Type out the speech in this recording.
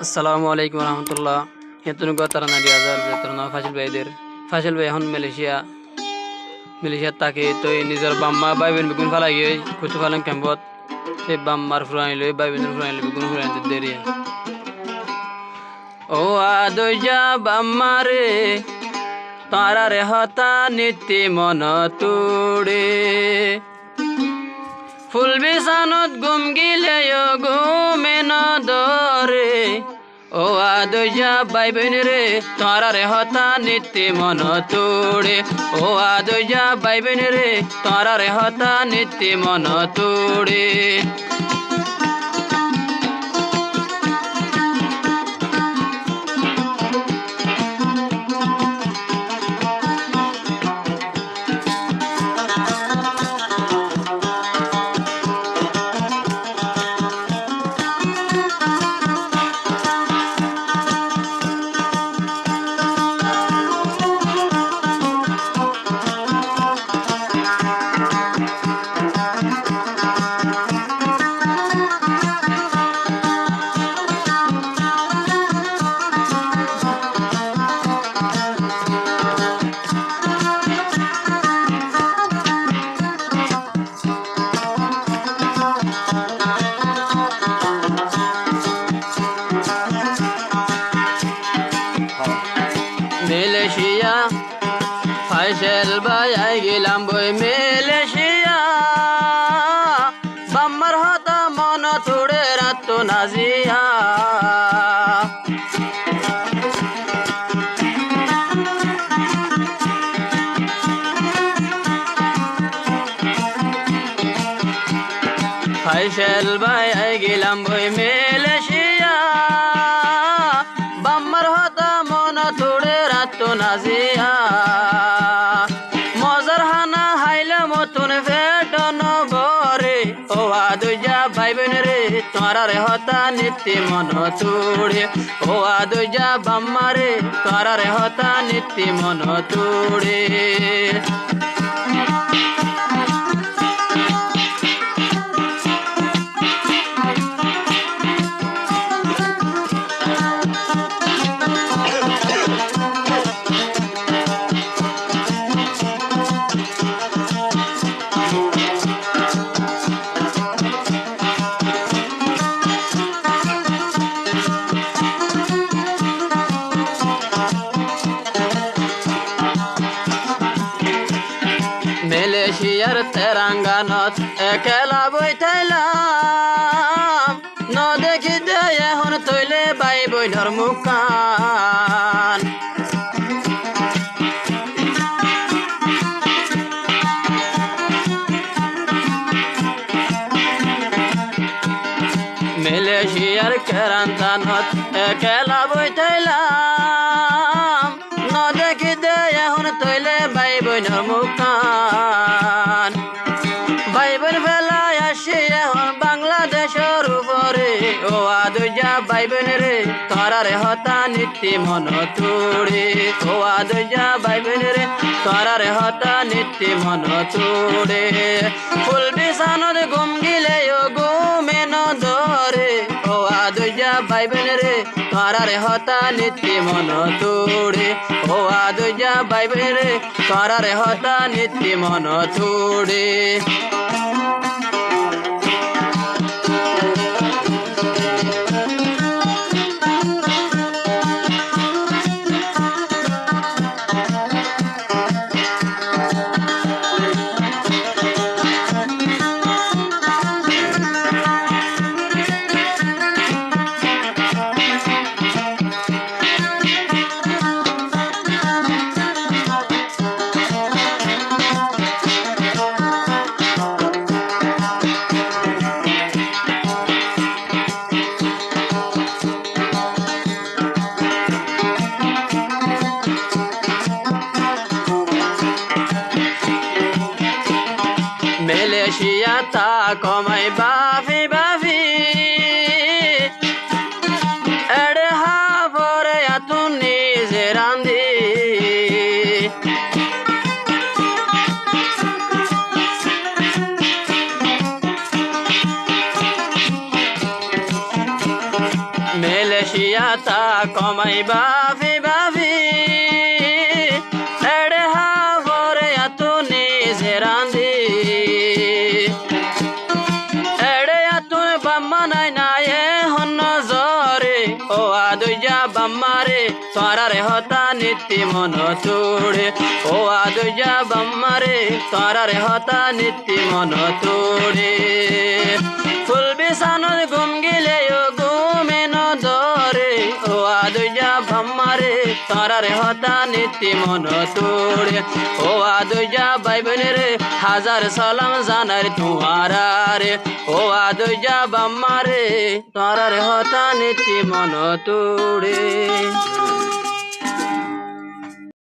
আসসালামু আলাইকুম রহমতুল্লাহ। হেতন গতারা নারী আজাল বেতন ফাসিল ভাই এখন মালয়েশিয়া তাকে তো নিজের বাম্মা বাইবেন বেগুন ফালাই গিয়ে কুতু ফালেন ক্যাম্পত সেই বাম্মার ফুরানি লই বাইবেনের ফুরানি বেগুন ফুরানি দেরি ও আদইয়া বাম্মারে তারা রে হতা নীতি মন তুড়ে ফুল বিছানত গুম গিলে গুমে নদরে ও আদইয়া বাইবেন রে তারা রে হতা নীতি মন তুড়ে ও আদইয়া বাইবেন রে তারা রে হতা নীতি মন তুড়ে মালয়েশিয়া ফাইসেল ভাই গেলাম বই মালয়েশিয়া বাম্মার হতা মন তুড়ে রাত নাজিয়া ফাইসেল ভাই গেলাম বই মালয়েশিয়া বাম্মার হতা মন তুড়ে রাত নাজিয়া মজার হানা হাইলে মতন ফেটন বরে ও আদইয়া ভাইবেন রে তোরা রে হতা নীতি মন তুড়ে ও আদইয়া বাম্মা রে তোরা রে হতা নীতি মন তুড়ে মালয়েশিয়ার তেরাঙ্গানত একেলা বইতাইলাম ন দেখিতে এখন তৈলে বাই বইনর মুখান মালয়েশিয়ার কেরান্তানত একেলা বইতাইলাম ন দেখিতে এখন তৈলে বাই বইনর মুখান বাইবেন ফেলায় আসে এখন বাংলাদেশের উপরে ও আদইয়া বাইবেন রে তোরা রে হতা নীতি মন তুড়ে ও আদইয়া বাইবেন রে তোরা রে হতা নীতি মন তুড়ে ফুল বিছানত গুম গিলে গুমে নদরে ও আদইয়া বাইবেন রে তোরা রে হতা নীতি মন তুড়ে ও আদইয়া বাইবেন রে তোরা রে হতা নীতি মন তুড়ে দেশিয়া তা কমাই বাফি বাফি এড়ে হা ভরে আতু নিজে রান্ধি এড়ে আতু বাম্মা নাই নাই হন জরে ও আদুজা বাম্মারে তোরারে হতা নীতি মন তোড়ে ও আদুজা বাম্মারে তোরারে হতা নীতি মন তোড়ে ফুল বিছানোর ঘুম গিলে ঘুমে ন ধরে ও আদুজা বাম্মারে তোরারে হতা নীতি মন তোড়ে ও আদুজা ভাই বোনেরে হাজার সালাম জানার তোমারে ও আদুজা বাম্মারে তোরারে হতা নীতি মন তোড়ে